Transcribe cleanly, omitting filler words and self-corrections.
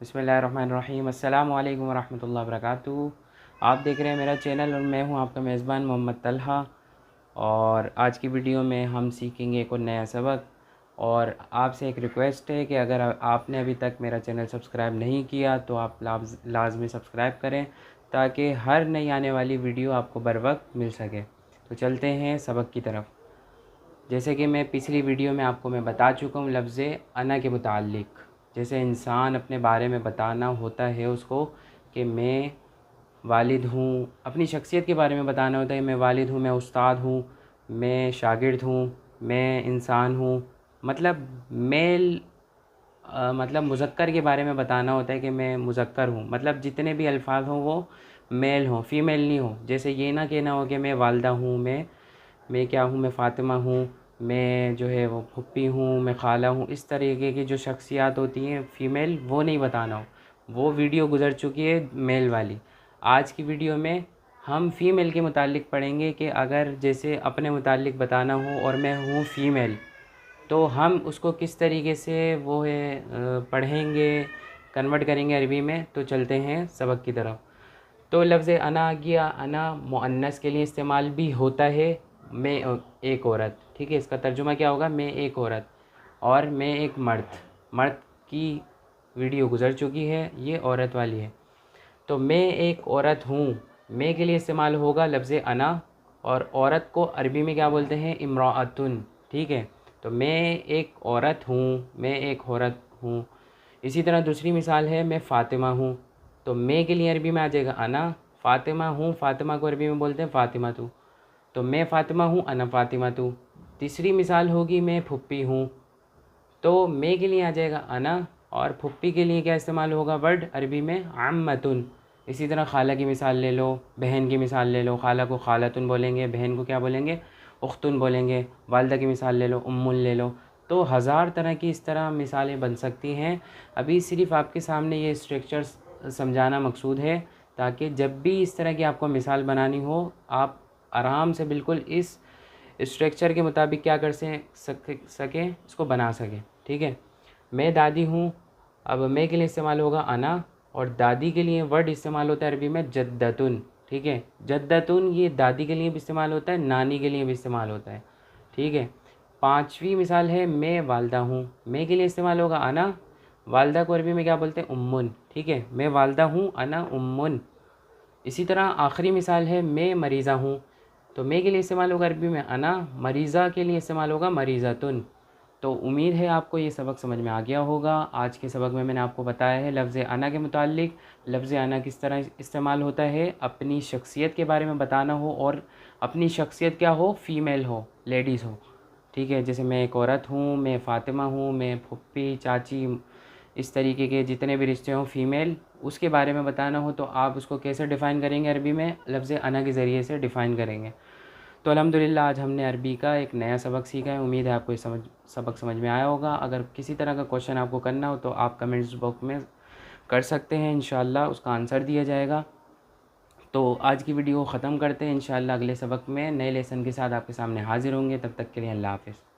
बिस्मिल्लाहिर्रहमानिर्रहीम। अस्सलामु अलैकुम वरहमतुल्लाहि वबरकातुहू। आप देख रहे हैं मेरा चैनल और मैं हूं आपका मेज़बान मोहम्मद तलहा। और आज की वीडियो में हम सीखेंगे एक और नया सबक। और आपसे एक रिक्वेस्ट है कि अगर आपने अभी तक मेरा चैनल सब्सक्राइब नहीं किया तो आप लाजमी सब्सक्राइब करें ताकि हर नई आने वाली वीडियो आपको बर वक्त मिल सके। तो चलते हैं सबक की तरफ। जैसे कि मैं पिछली वीडियो में आपको मैं बता चुका हूँ लफ्ज़ अना के मुताल्लिक़। जैसे इंसान अपने बारे में बताना होता है उसको कि मैं वालिद हूँ, अपनी शख्सियत के बारे में बताना होता है मैं वालिद हूँ, मैं उस्ताद हूँ, मैं शागिर्द हूँ, मैं इंसान हूँ। मतलब मेल मतलब मुज़क्कर के बारे में बताना होता है कि मैं मुज़क्कर हूँ। मतलब जितने भी अल्फाज हों वो मेल हों, फ़ीमेल नहीं हो। जैसे ये ना कहना हो कि मैं वालदा हूँ, मैं क्या हूँ, मैं फ़ातिमा हूँ, मैं जो है वो फुप्पी हूँ, मैं खाला हूँ। इस तरीके की जो शख्सियात होती हैं फ़ीमेल, वो नहीं बताना हो। वो वीडियो गुज़र चुकी है मेल वाली। आज की वीडियो में हम फ़ीमेल के मुताल्लिक़ पढ़ेंगे कि अगर जैसे अपने मुताल्लिक़ बताना हो और मैं हूँ फ़ीमेल तो हम उसको किस तरीके से वो है पढ़ेंगे, कन्वर्ट करेंगे अरबी में। तो चलते हैं सबक की तरफ। तो लफ्ज़ अना आ गया। अना मुअन्नस के लिए इस्तेमाल भी होता है, मैं एक औरत। ठीक है, इसका तर्जुमा क्या होगा, मैं एक औरत और मैं एक मर्द। मर्द की वीडियो गुज़र चुकी है, ये औरत वाली है। तो मैं एक औरत हूँ, मैं के लिए इस्तेमाल होगा लफ्ज़ अना। और औरत को अरबी में क्या बोलते हैं, इम्राअतुन। ठीक है, तो मैं एक औरत हूँ, मैं एक औरत हूँ। इसी तरह दूसरी मिसाल है, मैं फ़ातिमा हूँ। तो मैं के लिए अरबी में आ जाएगा अना। फ़ातिमा हूँ, फ़ातिमा को अरबी में बोलते हैं फ़ातिमा तू। तो मैं फ़ातिमा हूँ, अना फ़ातिमा तू। तीसरी मिसाल होगी, मैं फुप्पी हूँ। तो मैं के लिए आ जाएगा अना और फुप्पी के लिए क्या इस्तेमाल होगा वर्ड अरबी में, अम्मतुन। इसी तरह खाला की मिसाल ले लो, बहन की मिसाल ले लो। खाला को खालतुन बोलेंगे, बहन को क्या बोलेंगे, उख्तुन बोलेंगे। वालदा की मिसाल ले लो, उम्मुन ले लो। तो हज़ार तरह की इस तरह मिसालें बन सकती हैं। अभी सिर्फ़ आपके सामने ये स्ट्रक्चर्स समझाना मकसूद है ताकि जब भी इस तरह की आपको मिसाल बनानी हो आप आराम से बिल्कुल इस स्ट्रक्चर के मुताबिक क्या कर सकें, इसको बना सकें। ठीक है, मैं दादी हूँ। अब मैं के लिए इस्तेमाल होगा अना और दादी के लिए वर्ड इस्तेमाल होता है अरबी में जद्दतुन। ठीक है, जद्दतुन ये दादी के लिए भी इस्तेमाल होता है, नानी के लिए भी इस्तेमाल होता है। ठीक है, पांचवी मिसाल है, मैं वालदा हूँ। मैं के लिए इस्तेमाल होगा अना। वालदा को अरबी में क्या बोलते हैं, उम्मुन। ठीक है, मैं वालदा हूँ, अना उम्मुन। इसी तरह आखिरी मिसाल है, मैं मरीज़ा हूँ। तो मैं के लिए इस्तेमाल होगा अरबी में अना, मरीज़ा के लिए इस्तेमाल होगा मरीज़तुन। तो उम्मीद है आपको ये सबक समझ में आ गया होगा। आज के सबक में मैंने आपको बताया है लफ्ज़ अना के मुताल्लिक़ लफ्ज़ अना किस तरह इस्तेमाल होता है अपनी शख्सियत के बारे में बताना हो और अपनी शख्सियत क्या हो, फ़ीमेल हो, लेडीज़ हो। ठीक है, जैसे मैं एक औरत हूँ, मैं फ़ातिमा हूँ, मैं फुप्पी, चाची, इस तरीके के जितने भी रिश्ते हों फ़ीमेल, उसके बारे में बताना हो तो आप उसको कैसे डिफ़ाइन करेंगे अरबी में, लफ्ज़ अना के ज़रिए से डिफ़ाइन करेंगे। तो अल्हम्दुलिल्लाह आज हमने अरबी का एक नया सबक सीखा है। उम्मीद है आपको ये सबक समझ में आया होगा। अगर किसी तरह का क्वेश्चन आपको करना हो तो आप कमेंट्स बॉक्स में कर सकते हैं, इंशाअल्लाह उसका आंसर दिया जाएगा। तो आज की वीडियो ख़त्म करते हैं, इंशाअल्लाह अगले सबक में नए लेसन के साथ आपके सामने हाज़िर होंगे। तब तक के लिए अल्लाह हाफ़िज़।